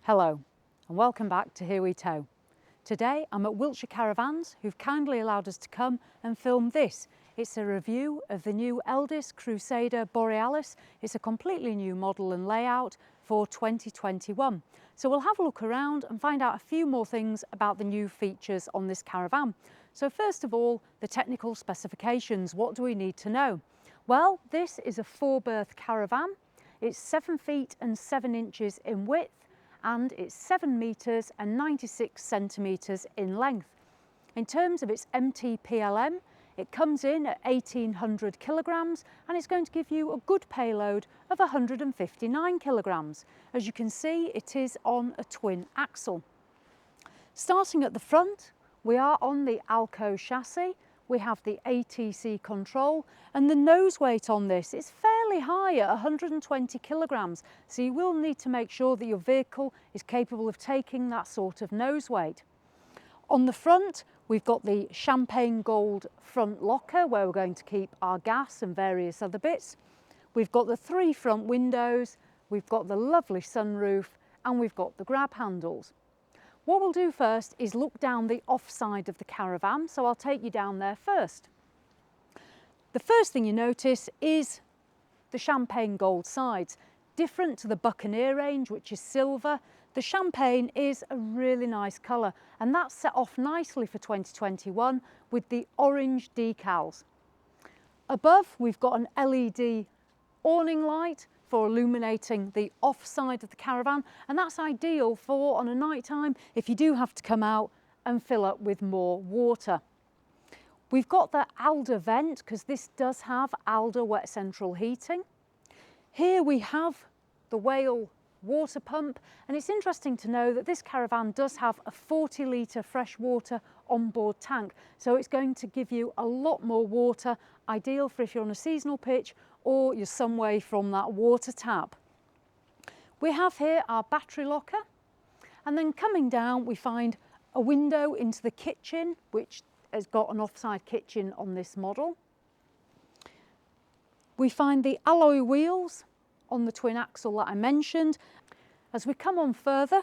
Hello and welcome back to Here We Tow. Today I'm at Wiltshire Caravans, who've kindly allowed us to come and film this. It's a review of the new Elddis Crusader Borealis. It's a completely new model and layout for 2021. So we'll have a look around and find out a few more things about the new features on this caravan. So first of all, the technical specifications. What do we need to know? Well, this is a 4-berth caravan. It's 7 feet and 7 inches in width, and it's 7 metres and 96 centimetres in length. In terms of its MTPLM, it comes in at 1800 kilograms and it's going to give you a good payload of 159 kilograms. As you can see, it is on a twin axle. Starting at the front, we are on the Alco chassis. We have the ATC control, and the nose weight on this is fairly high at 120 kilograms. So you will need to make sure that your vehicle is capable of taking that sort of nose weight. On the front, we've got the champagne gold front locker where we're going to keep our gas and various other bits. We've got the 3 front windows, we've got the lovely sunroof, and we've got the grab handles. What we'll do first is look down the offside of the caravan, so I'll take you down there first. The first thing you notice is the champagne gold sides. Different to the Buccaneer range, which is silver, the champagne is a really nice colour, and that's set off nicely for 2021 with the orange decals. Above, we've got an LED awning light for illuminating the offside of the caravan, and that's ideal for on a night time if you do have to come out and fill up with more water. We've got the Alder vent because this does have Alder wet central heating. Here we have the Whale water pump, and it's interesting to know that this caravan does have a 40 litre freshwater onboard tank, so it's going to give you a lot more water, ideal for if you're on a seasonal pitch or you're some way from that water tap. We have here our battery locker, and then coming down we find a window into the kitchen, which has got an offside kitchen on this model. We find the alloy wheels on the twin axle that I mentioned. As we come on further,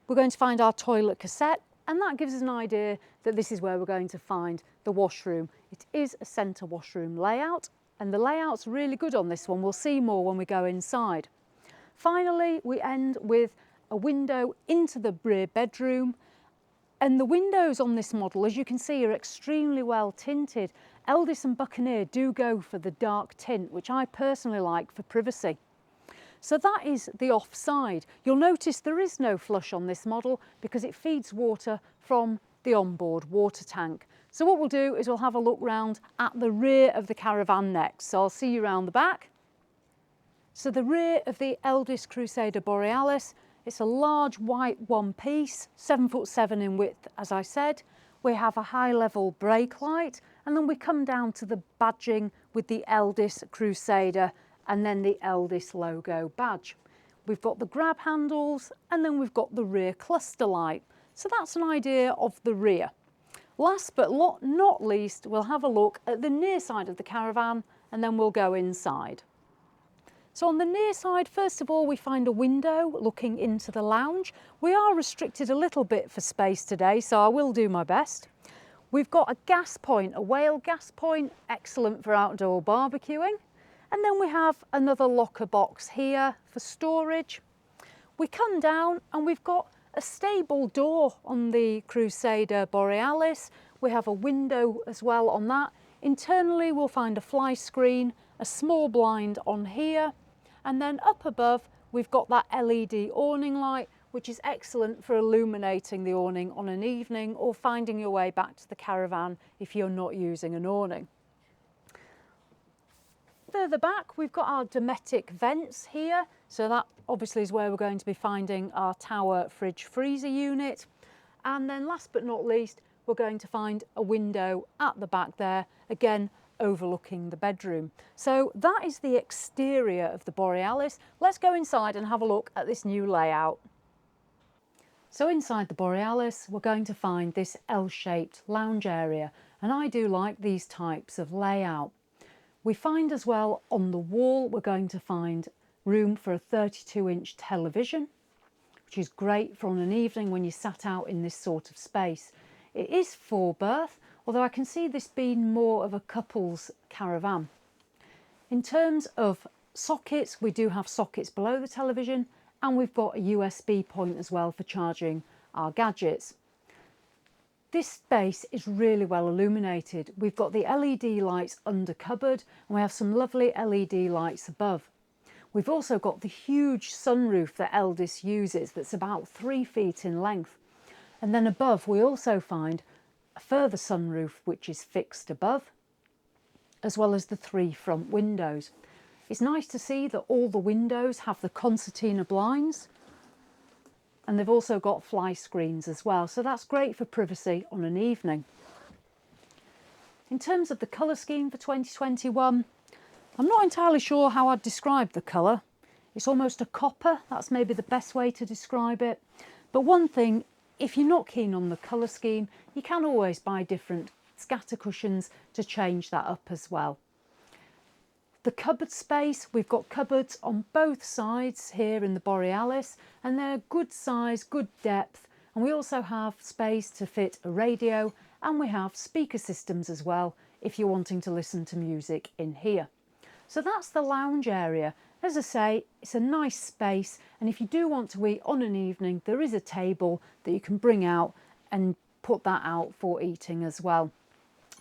we're going to find our toilet cassette, and that gives us an idea that this is where we're going to find the washroom. It is a centre washroom layout, and the layout's really good on this one. We'll see more when we go inside. Finally, we end with a window into the rear bedroom, and the windows on this model, as you can see, are extremely well tinted. Elddis and Buccaneer do go for the dark tint, which I personally like for privacy. So that is the offside. You'll notice there is no flush on this model because it feeds water from the onboard water tank. So what we'll do is we'll have a look round at the rear of the caravan next. So I'll see you round the back. So the rear of the Elddis Crusader Borealis, it's a large white one piece, 7'7" in width, as I said. We have a high level brake light, and then we come down to the badging with the Elddis Crusader and then the Elddis logo badge. We've got the grab handles, and then we've got the rear cluster light. So that's an idea of the rear. Last but not least, we'll have a look at the near side of the caravan, and then we'll go inside. So on the near side, first of all, we find a window looking into the lounge. We are restricted a little bit for space today, so I will do my best. We've got a gas point, a Whale gas point, excellent for outdoor barbecuing. And then we have another locker box here for storage. We come down and we've got a stable door on the Crusader Borealis. We have a window as well on that. Internally, we'll find a fly screen, a small blind on here, and then up above, we've got that LED awning light, which is excellent for illuminating the awning on an evening or finding your way back to the caravan if you're not using an awning. Further back, we've got our Dometic vents here. So that obviously is where we're going to be finding our tower fridge freezer unit. And then last but not least, we're going to find a window at the back there, again, overlooking the bedroom. So that is the exterior of the Borealis. Let's go inside and have a look at this new layout. So inside the Borealis, we're going to find this L-shaped lounge area, and I do like these types of layout. We find as well on the wall, we're going to find room for a 32-inch television, which is great for on an evening when you're sat out in this sort of space. It is 4-berth, although I can see this being more of a couple's caravan. In terms of sockets, we do have sockets below the television, and we've got a USB point as well for charging our gadgets. This space is really well illuminated. We've got the LED lights under cupboard, and we have some lovely LED lights above. We've also got the huge sunroof that Elddis uses that's about 3 feet in length. And then above we also find a further sunroof which is fixed above, as well as the 3 front windows. It's nice to see that all the windows have the concertina blinds, and they've also got fly screens as well, so that's great for privacy on an evening. In terms of the colour scheme for 2021, I'm not entirely sure how I'd describe the colour. It's almost a copper, that's maybe the best way to describe it. But one thing, if you're not keen on the colour scheme, you can always buy different scatter cushions to change that up as well. The cupboard space, we've got cupboards on both sides here in the Borealis, and they're good size, good depth, and we also have space to fit a radio, and we have speaker systems as well if you're wanting to listen to music in here. So that's the lounge area. As I say, it's a nice space, and if you do want to eat on an evening, there is a table that you can bring out and put that out for eating as well.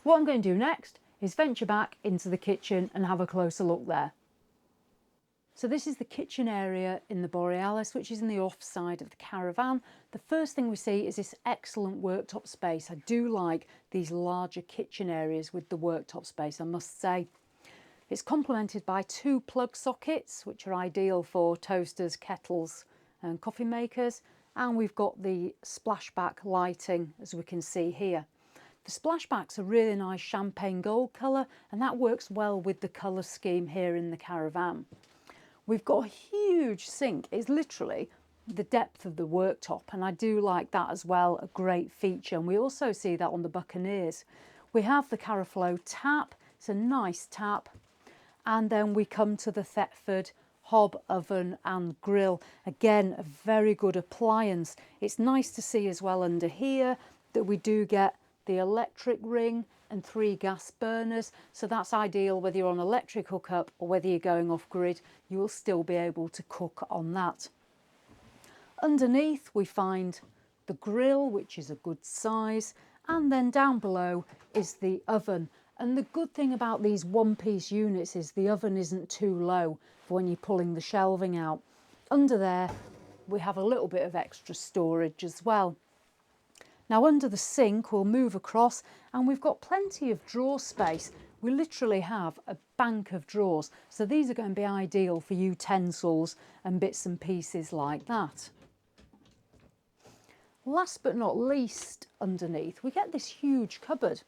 What I'm going to do next is venture back into the kitchen and have a closer look there. So this is the kitchen area in the Borealis, which is in the offside of the caravan. The first thing we see is this excellent worktop space. I do like these larger kitchen areas with the worktop space, I must say. It's complemented by 2 plug sockets, which are ideal for toasters, kettles and coffee makers. And we've got the splashback lighting, as we can see here. The splashback's a really nice champagne gold colour, and that works well with the colour scheme here in the caravan. We've got a huge sink. It's literally the depth of the worktop, and I do like that as well, a great feature. And we also see that on the Buccaneers. We have the Caraflow tap. It's a nice tap. And then we come to the Thetford hob oven and grill. Again, a very good appliance. It's nice to see as well under here that we do get the electric ring and 3 gas burners, so that's ideal whether you're on electric hookup or whether you're going off grid. You will still be able to cook on that. Underneath we find the grill, which is a good size, and then down below is the oven. And the good thing about these one-piece units is the oven isn't too low for when you're pulling the shelving out. Under there we have a little bit of extra storage as well. Now under the sink we'll move across, and we've got plenty of drawer space. We literally have a bank of drawers, so these are going to be ideal for utensils and bits and pieces like that. Last but not least, underneath we get this huge cupboard,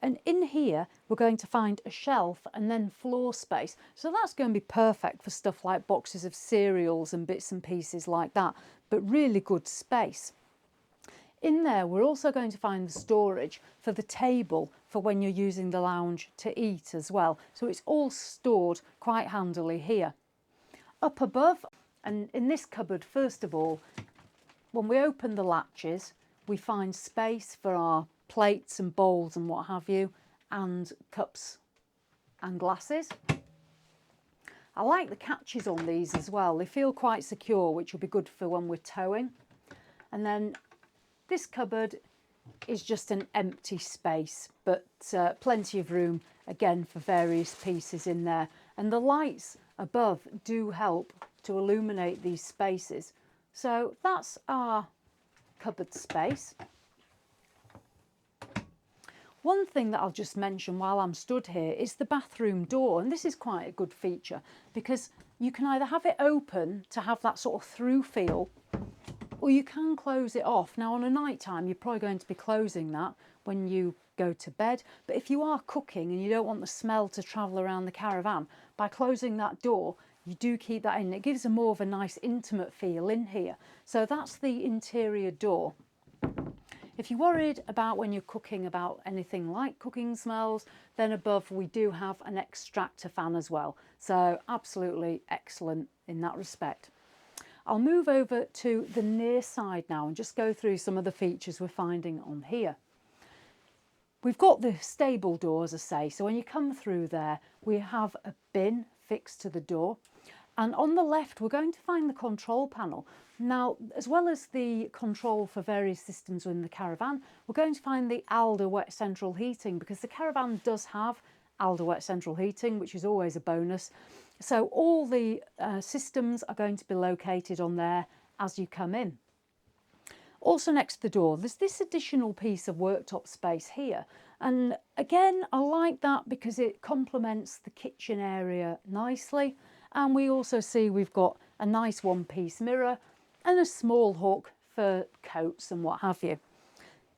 and in here we're going to find a shelf and then floor space, so that's going to be perfect for stuff like boxes of cereals and bits and pieces like that, but really good space. In there we're also going to find the storage for the table for when you're using the lounge to eat as well. So it's all stored quite handily here. Up above, and in this cupboard first of all, when we open the latches we find space for our plates and bowls and what have you, and cups and glasses. I like the catches on these as well. They feel quite secure, which will be good for when we're towing. And then this cupboard is just an empty space, but plenty of room again for various pieces in there. And the lights above do help to illuminate these spaces. So that's our cupboard space. One thing that I'll just mention while I'm stood here is the bathroom door, and this is quite a good feature because you can either have it open to have that sort of through feel, or you can close it off. Now on a night time you're probably going to be closing that when you go to bed, but if you are cooking and you don't want the smell to travel around the caravan, by closing that door you do keep that in. It gives a more of a nice intimate feel in here. So that's the interior door. If you're worried about when you're cooking about anything like cooking smells, then above we do have an extractor fan as well. So absolutely excellent in that respect. I'll move over to the near side now and just go through some of the features we're finding on here. We've got the stable door, as I say, so when you come through there, we have a bin fixed to the door. And on the left, we're going to find the control panel. Now, as well as the control for various systems in the caravan, we're going to find the Elddis wet central heating, because the caravan does have Elddis wet central heating, which is always a bonus. So all the systems are going to be located on there as you come in. Also next to the door, there's this additional piece of worktop space here. And again, I like that because it complements the kitchen area nicely. And we also see we've got a nice one-piece mirror and a small hook for coats and what have you.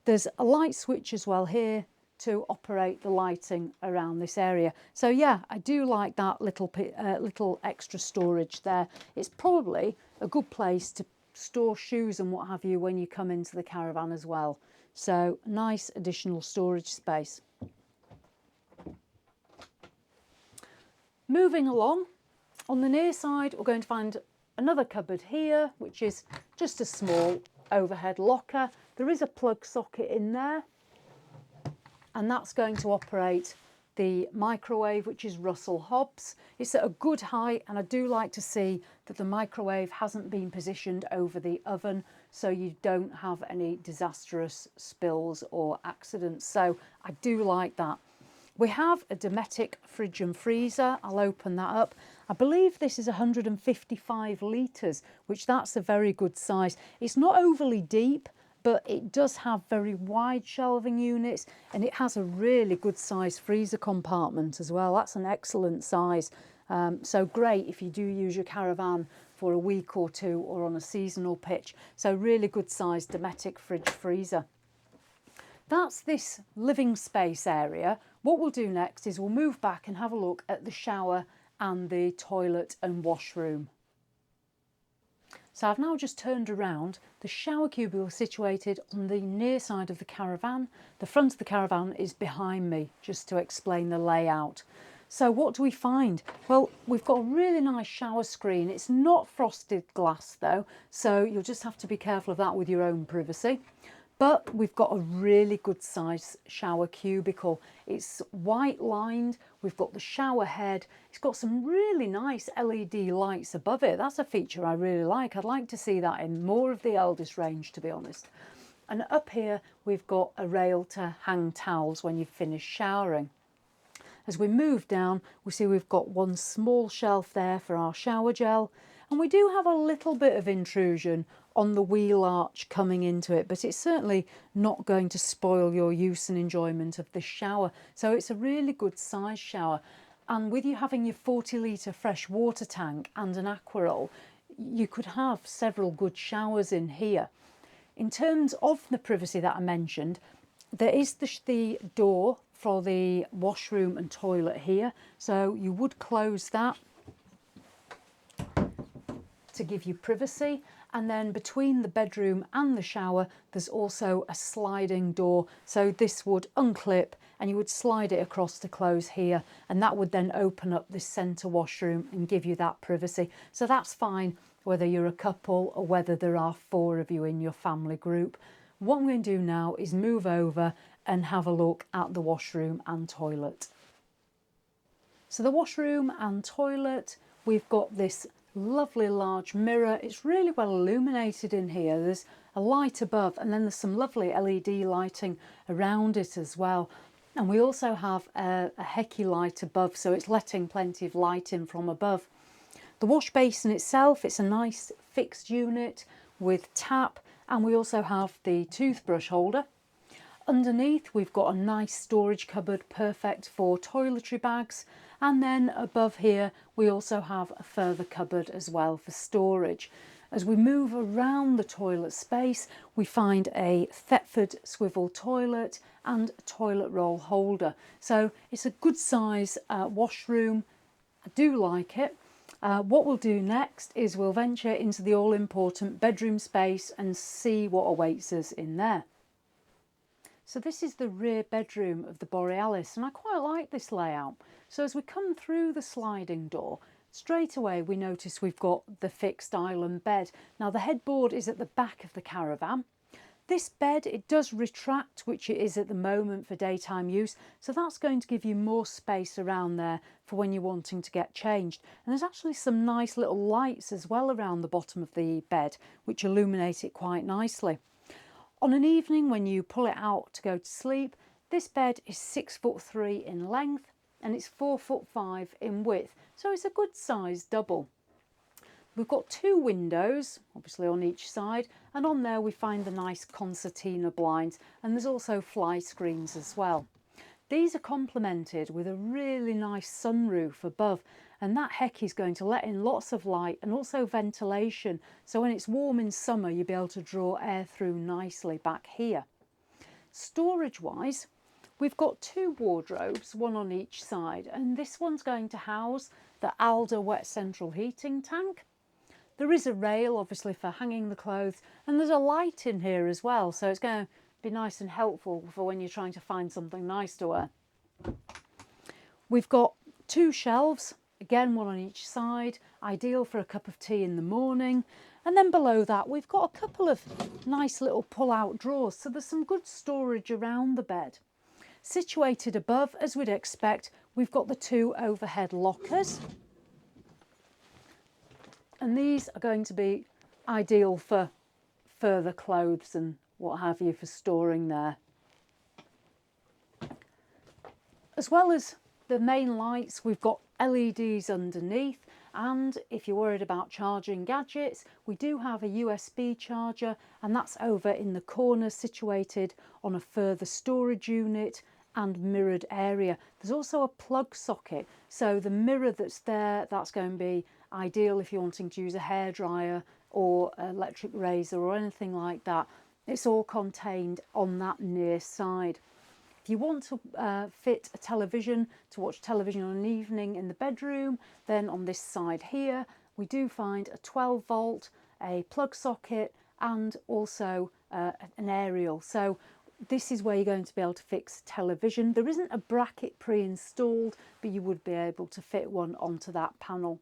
There's a light switch as well here to operate the lighting around this area. So yeah, I do like that little extra storage there. It's probably a good place to store shoes and what have you when you come into the caravan as well. So nice additional storage space. Moving along, on the near side, we're going to find another cupboard here, which is just a small overhead locker. There is a plug socket in there, and that's going to operate the microwave, which is Russell Hobbs. It's at a good height, and I do like to see that the microwave hasn't been positioned over the oven, so you don't have any disastrous spills or accidents. So I do like that. We have a Dometic fridge and freezer. I'll open that up. I believe this is 155 litres, which that's a very good size. It's not overly deep, but it does have very wide shelving units, and it has a really good size freezer compartment as well. That's an excellent size. So great if you do use your caravan for a week or two or on a seasonal pitch. So really good size Dometic fridge freezer. That's this living space area. What we'll do next is we'll move back and have a look at the shower and the toilet and washroom. So I've now just turned around. The shower cubicle is situated on the near side of the caravan. The front of the caravan is behind me, just to explain the layout. So what do we find? Well, we've got a really nice shower screen. It's not frosted glass though, so you'll just have to be careful of that with your own privacy. But we've got a really good size shower cubicle. It's white lined, we've got the shower head, it's got some really nice LED lights above it. That's a feature I really like. I'd like to see that in more of the Elddis range, to be honest. And up here we've got a rail to hang towels when you've finished showering. As we move down, we see we've got one small shelf there for our shower gel, and we do have a little bit of intrusion on the wheel arch coming into it, but it's certainly not going to spoil your use and enjoyment of this shower. So it's a really good size shower, and with you having your 40-litre fresh water tank and an aqua roll, you could have several good showers in here. In terms of the privacy that I mentioned, there is the door for the washroom and toilet here, so you would close that to give you privacy. And then between the bedroom and the shower, there's also a sliding door. So this would unclip and you would slide it across to close here, and that would then open up this centre washroom and give you that privacy. So that's fine whether you're a couple or whether there are 4 of you in your family group. What I'm going to do now is move over and have a look at the washroom and toilet. So the washroom and toilet, we've got this lovely large mirror. It's really well illuminated in here. There's a light above, and then there's some lovely LED lighting around it as well. And we also have a Hecky light above, so it's letting plenty of light in from above. The wash basin itself, it's a nice fixed unit with tap, and we also have the toothbrush holder. Underneath we've got a nice storage cupboard, perfect for toiletry bags, and then above here we also have a further cupboard as well for storage. As we move around the toilet space, we find a Thetford swivel toilet and a toilet roll holder. So it's a good size washroom. I do like it. What we'll do next is we'll venture into the all-important bedroom space and see what awaits us in there. So this is the rear bedroom of the Borealis, and I quite like this layout. So as we come through the sliding door, Straight away we notice we've got the fixed island bed. Now the headboard is at the back of the caravan. This bed, it does retract, which it is at the moment for daytime use, so that's going to give you more space around there for when you're wanting to get changed. And there's actually some nice little lights as well around the bottom of the bed, which illuminate it quite nicely. On an evening when you pull it out to go to sleep, this bed is 6'3" in length and it's 4'5" in width, so it's a good size double. We've got 2 windows, obviously on each side, and on there we find the nice concertina blinds, and there's also fly screens as well. These are complemented with a really nice sunroof above, and that heck is going to let in lots of light and also ventilation, so when it's warm in summer you'll be able to draw air through nicely back here. Storage wise, we've got 2 wardrobes, one on each side, and this one's going to house the Elddis wet central heating tank. There is a rail obviously for hanging the clothes, and there's a light in here as well, so it's going to be nice and helpful for when you're trying to find something nice to wear. We've got 2 shelves, again one on each side, ideal for a cup of tea in the morning. And then below that we've got a couple of nice little pull-out drawers, so there's some good storage around the bed. Situated above, as we'd expect, we've got the 2 overhead lockers. And these are going to be ideal for further clothes and what have you for storing there. As well as the main lights, we've got LEDs underneath, and if you're worried about charging gadgets, we do have a USB charger, and that's over in the corner situated on a further storage unit and mirrored area. There's also a plug socket, so the mirror that's there, that's going to be ideal if you're wanting to use a hairdryer or electric razor or anything like that. It's all contained on that near side. If you want to fit a television to watch television on an evening in the bedroom, then on this side here we do find a 12 volt, a plug socket, and also an aerial. So this is where you're going to be able to fix television. There isn't a bracket pre-installed, but you would be able to fit one onto that panel.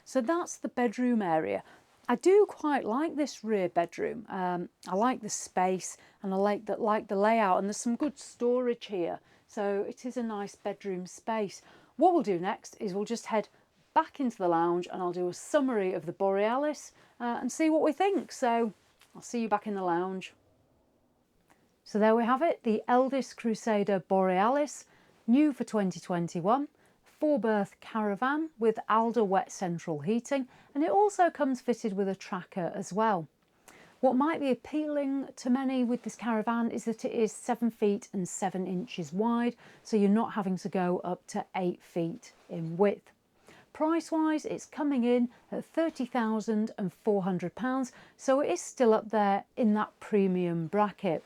So that's the bedroom area. I do quite like this rear bedroom. I like the space, and I like the layout, and there's some good storage here. So it is a nice bedroom space. What we'll do next is we'll just head back into the lounge and I'll do a summary of the Borealis and see what we think. So I'll see you back in the lounge. So there we have it, the Elddis Crusader Borealis, new for 2021. 4-berth caravan with Elddis wet central heating, and it also comes fitted with a tracker as well. What might be appealing to many with this caravan is that it is 7 feet and 7 inches wide, so you're not having to go up to 8 feet in width. Price wise, it's coming in at £30,400, so it is still up there in that premium bracket.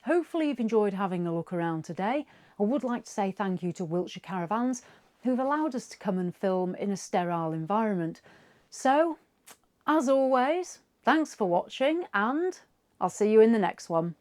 Hopefully you've enjoyed having a look around today. I would like to say thank you to Wiltshire Caravans, who've allowed us to come and film in a sterile environment. So, as always, thanks for watching, and I'll see you in the next one.